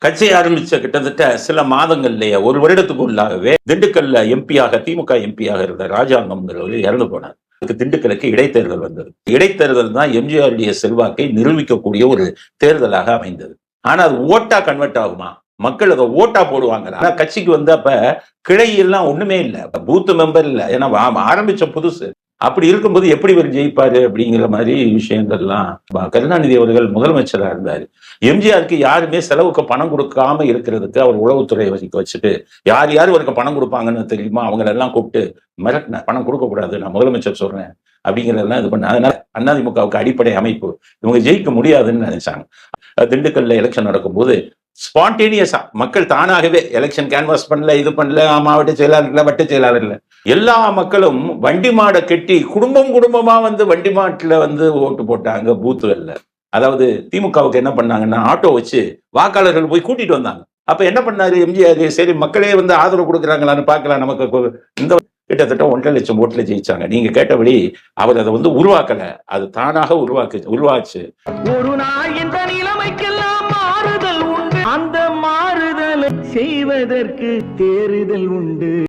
கட்சி ஆரம்பிச்ச கிட்டத்தட்ட சில மாதங்கள்லயே, ஒரு வருடத்துக்குள்ளாகவே திண்டுக்கல்ல எம்பியாக திமுக எம்பியாக இருந்த ராஜாங்கம்ங்கிறவரு இறந்து போனார். அதுக்கு திண்டுக்கலுக்கு இடைத்தேர்தல் வந்தது. இடைத்தேர்தல் தான் எம்ஜிஆருடைய செல்வாக்கை நிரூபிக்கக்கூடிய ஒரு தேர்தலாக அமைந்தது. ஆனா அது ஓட்டா கன்வெர்ட் ஆகுமா? மக்கள் அதை ஓட்டா போடுவாங்க. ஆனா கட்சிக்கு வந்து அப்ப கிளை எல்லாம் ஒண்ணுமே இல்ல. பூத் மெம்பர் இல்ல. ஏன்னா ஆரம்பிச்ச புதுசு. அப்படி இருக்கும்போது எப்படி இவர் ஜெயிப்பாரு அப்படிங்கிற மாதிரி விஷயங்கள்லாம் கருணாநிதி அவர்கள் முதலமைச்சரா இருந்தாரு. எம்ஜிஆருக்கு யாருமே செலவுக்கு பணம் கொடுக்காம இருக்கிறதுக்கு அவர் உளவுத்துறை வச்சுட்டு யார் யார் இவருக்கு பணம் கொடுப்பாங்கன்னு தெரியுமா அவங்களெல்லாம் கூப்பிட்டு மிரட்டின பணம் கொடுக்க கூடாது நான் முதலமைச்சர் சொல்றேன் அப்படிங்கிறதெல்லாம் இது பண்ண. அதனால அதிமுகவுக்கு அடிப்படை அமைப்பு இவங்க ஜெயிக்க முடியாதுன்னு நினைச்சாங்க. திண்டுக்கல்ல எலெக்ஷன் நடக்கும்போது ஸ்பான்டேனியஸா மக்கள் தானாகவே எலெக்ஷன் கேன்வாஸ் பண்ணல, இது பண்ணல, மாவட்ட செயலாளர் இல்ல, வட்ட செயலாளர் இல்ல, எல்லா மக்களும் வண்டி மாடை கட்டி குடும்பம் குடும்பமா வந்து வண்டி மாட்டுல வந்து ஓட்டு போட்டாங்க பூத்துகள்ல. அதாவது திமுகவுக்கு என்ன பண்ணாங்கன்னா ஆட்டோ வச்சு வாக்காளர்கள் போய் கூட்டிட்டு வந்தாங்க. அப்ப என்ன பண்ணாரு எம்ஜிஆர், சரி மக்களே வந்து ஆதரவு கொடுக்குறாங்களான்னு பார்க்கலாம் நமக்கு இந்த கிட்டத்தட்ட 1,50,000 ஓட்டுல ஜெயிச்சாங்க. நீங்க கேட்டபடி அவர் அதை வந்து உருவாக்கல, அது தானாக உருவாச்சு. ஒரு நாள் இந்த நிலைமைக்கெல்லாம் மாறுதல் உண்டு, அந்த மாறுதலை செய்வதற்கு தேறுதல் உண்டு.